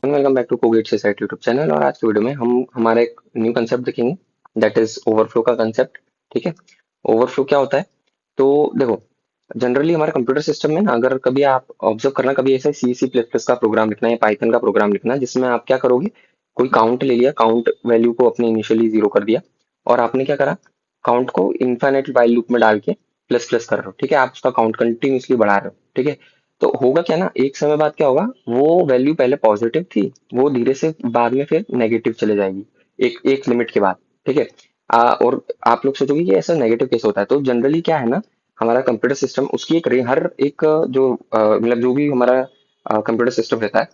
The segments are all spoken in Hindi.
Welcome back to Cogate society YouTube channel. और आज के वीडियो में हम हमारा एक न्यू कंसेप्ट देखेंगे, दैट इज ओवरफ्लो का कंसेप्ट। ठीक है, ओवरफ्लो क्या होता है? तो देखो, जनरली हमारे कंप्यूटर सिस्टम में ना, अगर कभी आप ऑब्जर्व करना, कभी ऐसे सी सी प्लस प्लस का प्रोग्राम लिखना है या पाइथन का प्रोग्राम लिखना है जिसमें आप क्या करोगे, कोई काउंट ले लिया, काउंट वैल्यू को अपने इनिशियली जीरो कर दिया, और आपने क्या करा, काउंट को इनफाइनाइट वाइल लूप में डाल के प्लस प्लस कर रहे हो। ठीक है, आप उसका काउंट कंटिन्यूसली बढ़ा रहे हो। ठीक है, तो होगा क्या ना, एक समय बाद क्या होगा, वो वैल्यू पहले पॉजिटिव थी, वो धीरे से बाद में फिर नेगेटिव चले जाएगी, एक एक लिमिट के बाद। ठीक है, और आप लोग सोचोगे कि ऐसा नेगेटिव कैसे होता है, तो जनरली क्या है ना, हमारा कंप्यूटर सिस्टम उसकी हर एक जो मतलब जो भी हमारा कंप्यूटर सिस्टम रहता है,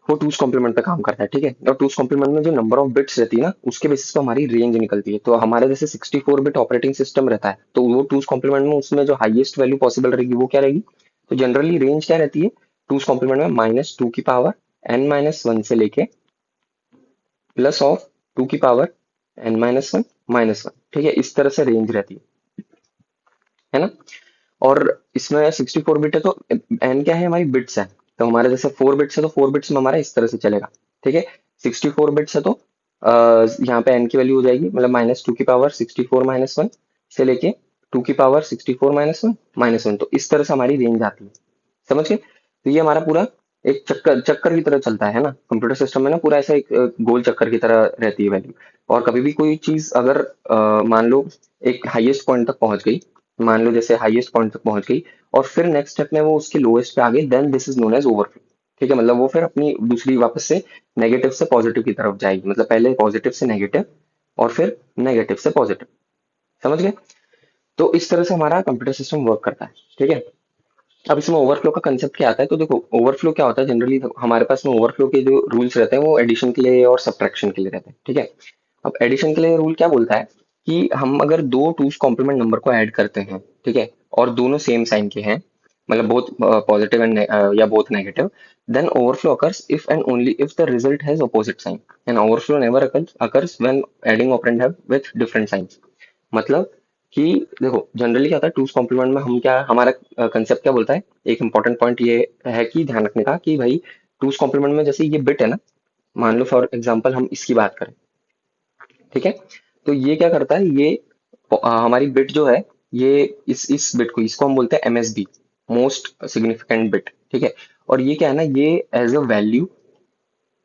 वो टूस कॉम्प्लीमेंट पे काम करता है। ठीक है, और टूस कॉम्प्लीमेंट में जो नंबर ऑफ बिट्स रहती है ना, उसके बेसिस पे हमारी रेंज निकलती है। तो हमारे जैसे 64 बिट ऑपरेटिंग सिस्टम रहता है, तो वो टूस कॉम्प्लीमेंट में उसमें जो हाईएस्ट वैल्यू पॉसिबल रहेगी वो क्या रहेगी? तो जनरली रेंज क्या रहती है टूस कॉम्प्लीमेंट में? -2 की पावर n-1 से लेके +2 की पावर n-1 -1। ठीक है, इस तरह से रेंज रहती है ना। और इसमें 64 बिट है, तो एन क्या है, हमारी बिट्स है। तो हमारे जैसे 4 बिट्स है, तो 4 बिट्स में हमारा इस तरह से चलेगा। ठीक है, 64 बिट्स है, तो यहाँ पे एन की वैल्यू हो जाएगी, मतलब -2 की पावर 64 -1 से लेके 2 की पावर 64 -1 -1। तो इस तरह से हमारी रेंज आती है, समझ गए? तो ये हमारा पूरा एक चक्कर चक्कर की तरह चलता है ना, कंप्यूटर सिस्टम में ना, पूरा ऐसा एक गोल चक्कर की तरह रहती है वैल्यू। और कभी भी कोई चीज अगर मान लो एक हाईएस्ट पॉइंट तक पहुंच गई, मान लो जैसे हाईएस्ट पॉइंट तक पहुंच गई, और फिर नेक्स्ट स्टेप में वो उसके लोएस्ट पे आ गई, then this is known as overflow. ठीक है, मतलब वो फिर अपनी दूसरी वापस से नेगेटिव से पॉजिटिव की तरफ जाएगी, मतलब पहले पॉजिटिव से नेगेटिव और फिर नेगेटिव से पॉजिटिव। समझ गए? तो इस तरह से हमारा कंप्यूटर सिस्टम वर्क करता है। ठीक है, अब इसमें ओवरफ्लो का कंसेप्ट क्या आता है? तो देखो, ओवरफ्लो क्या होता है, जनरली हमारे पास में ओवरफ्लो के जो रूल्स रहते हैं वो एडिशन के लिए और सब्ट्रैक्शन के लिए रहते हैं। ठीक है, अब एडिशन के लिए रूल क्या बोलता है कि हम अगर दो टूस कॉम्प्लीमेंट नंबर को ऐड करते हैं, ठीक है, और दोनों सेम साइन के हैं, मतलब बोथ पॉजिटिव एंड या both negative, then overflow occurs if and only if the result has opposite sign, and overflow never occurs when adding operand have with different signs. मतलब कि देखो, जनरली क्या होता है टूस कॉम्प्लीमेंट में, हम क्या, हमारा कंसेप्ट क्या बोलता है, एक इंपॉर्टेंट पॉइंट ये है कि ध्यान रखने का कि भाई टूस कॉम्प्लीमेंट में जैसे ये बिट है ना, मान लो फॉर एग्जांपल हम इसकी बात करें। ठीक है, तो ये क्या करता है, ये हमारी बिट जो है, ये इस बिट को, इसको हम बोलते हैं एमएसबी, मोस्ट सिग्निफिकेंट बिट। ठीक है, और ये क्या है ना, ये एज अ वैल्यू,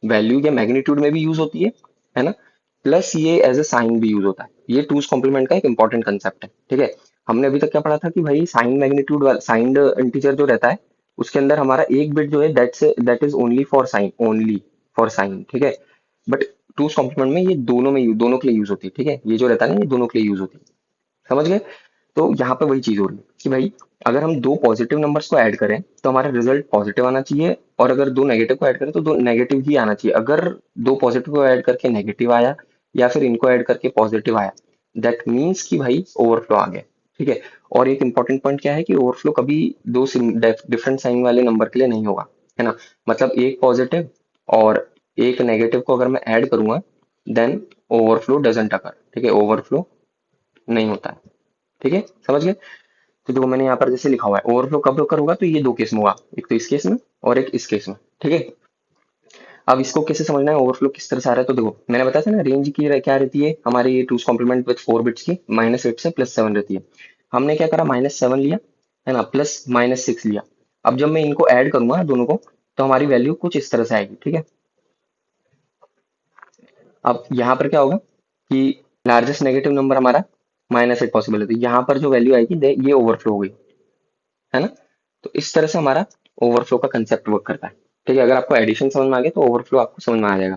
वैल्यू या मैग्नीट्यूड में भी यूज होती है ना, प्लस ये एज अ साइन भी यूज होता है। ये टूस कॉम्प्लीमेंट का एक इंपॉर्टेंट कंसेप्ट है। ठीक है, हमने अभी तक क्या पढ़ा था कि भाई साइन मैग्नीट्यूड वाला साइंड इंटीजर जो रहता है, उसके अंदर हमारा एक बिट जो है, that is only for sign, only for sign. ठीक है, बट टूस कॉम्प्लीमेंट में ये दोनों के लिए यूज होती है। ठीक है, ये जो रहता है ना, ये दोनों के लिए यूज होती है। समझ गए? तो यहाँ पे वही चीज हो रही है कि भाई अगर हम दो पॉजिटिव नंबर्स को ऐड करें तो हमारा रिजल्ट पॉजिटिव आना चाहिए, और अगर दो नेगेटिव को ऐड करें तो दो नेगेटिव ही आना चाहिए। अगर दो पॉजिटिव को ऐड करके नेगेटिव आया, या फिर इनको ऐड करके पॉजिटिव आया, दैट मीन्स कि भाई ओवरफ्लो आ गया। ठीक है, और एक इंपॉर्टेंट पॉइंट क्या है कि ओवरफ्लो कभी दो डिफरेंट साइन वाले नंबर के लिए नहीं होगा, है ना। मतलब एक पॉजिटिव और एक नेगेटिव को अगर मैं ऐड करूंगा, देन ओवरफ्लो डजेंट अकर। ठीक है, ओवरफ्लो नहीं होता है। ठीक है, समझ गए? तो जो मैंने यहाँ पर जैसे लिखा हुआ है, ओवरफ्लो कब होगा, तो ये दो केस में होगा, एक तो इस केस में और एक इस केस में। ठीक है, अब इसको कैसे समझना है, ओवरफ्लो किस तरह से आ रहा है? तो देखो, मैंने बताया था ना, रेंज की क्या रहती है हमारी, ये टूस कॉम्प्लीमेंट विथ 4 बिट्स की -8 से +7 रहती है। हमने क्या करा, -7 लिया, है ना, प्लस -6 लिया। अब जब मैं इनको ऐड करूंगा दोनों को, तो हमारी वैल्यू कुछ इस तरह से आएगी। ठीक है, अब यहाँ पर क्या होगा कि लार्जेस्ट नेगेटिव नंबर हमारा -8 पॉसिबल है, तो यहाँ पर जो वैल्यू आएगी ये ओवरफ्लो हो गई, है ना। तो इस तरह से हमारा ओवरफ्लो का कंसेप्ट वर्क करता है। ठीक है, अगर आपको एडिशन समझ में आ गया तो ओवरफ्लो आपको समझ में आ जाएगा।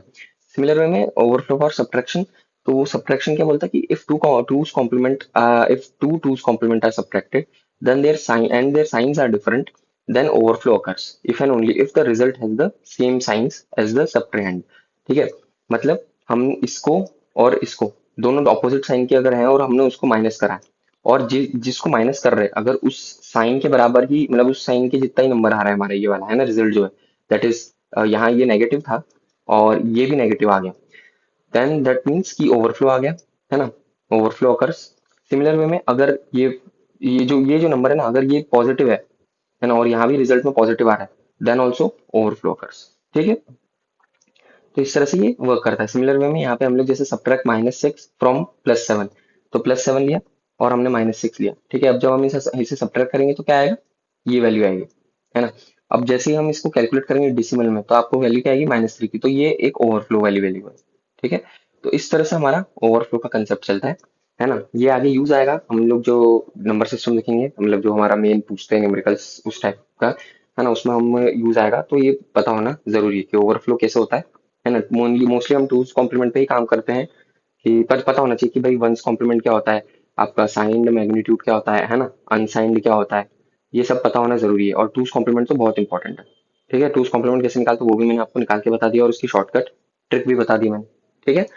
सिमिलर वे में ओवरफ्लो फॉर सब्ट्रैक्शन, तो वो सब्ट्रैक्शन क्या बोलता है कि if two two's complement are subtracted, then their signs are different, then overflow occurs if and only if the result has the same signs as the subtrahend। ठीक है, मतलब हम इसको और इसको दोनों ऑपोजिट साइन के अगर हैं और हमने उसको माइनस करा है, और जिसको माइनस कर रहे हैं अगर उस साइन के बराबर ही, मतलब उस साइन के जितना ही नंबर आ रहा है हमारा ये वाला, है ना, रिजल्ट जो है, दैट इज यहाँ ये नेगेटिव था और ये भी नेगेटिव आ गया, देन दैट मीन्स कि ओवरफ्लो आ गया, है ना। Overflow occurs. सिमिलर वे में अगर ये जो नंबर है ना, अगर ये पॉजिटिव है ना, और यहाँ भी रिजल्ट में पॉजिटिव आ रहा है, देन ऑल्सो ओवरफ्लो अकर्स। ठीक है, तो इस तरह से ये वर्क करता है। सिमिलर वे में यहाँ पे हम लोग जैसे सब्ट्रैक्ट -6 फ्रॉम +7, तो +7 लिया और हमने -6 लिया, ठीक है। अब जब हम इसे सब्ट्रैक्ट करेंगे तो क्या आएगा, ये वैल्यू आएगी, है ना। अब जैसे ही हम इसको कैलकुलेट करेंगे डिसिमल में, तो आपको वैल्यू क्या आएगी, -3 की, तो ये एक ओवरफ्लो वाली वैल्यू है, ठीक है। तो इस तरह से हमारा ओवरफ्लो का कंसेप्ट चलता है ना। ये आगे यूज आएगा, हम लोग जो नंबर सिस्टम देखेंगे, मतलब जो हमारा मेन पूछते हैं न्यूमेरिकल्स उस टाइप का, है ना, उसमें हम यूज आएगा। तो ये पता होना जरूरी है कि ओवरफ्लो कैसे होता है ना। मोस्टली हम टूज कॉम्प्लीमेंट पे ही काम करते हैं, कि पर पता होना चाहिए कि भाई वंस कॉम्प्लीमेंट क्या होता है, आपका साइंड मैग्नीट्यूड क्या होता है ना, अनसाइंड क्या होता है, ये सब पता होना जरूरी है। और टूज कॉम्प्लीमेंट तो बहुत इंपॉर्टेंट है, ठीक है। टूज कॉम्प्लीमेंट कैसे निकालते, वो भी मैंने आपको निकाल के बता दिया, और उसकी शॉर्टकट ट्रिक भी बता दी मैंने, ठीक है।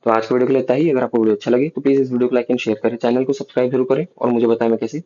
तो आज की वीडियो के लिए इतना ही। अगर आपको वीडियो अच्छा लगे तो प्लीज इस वीडियो को लाइक एंड शेयर करें, चैनल को सब्सक्राइब जरूर करें, और मुझे बताएं मैं कैसे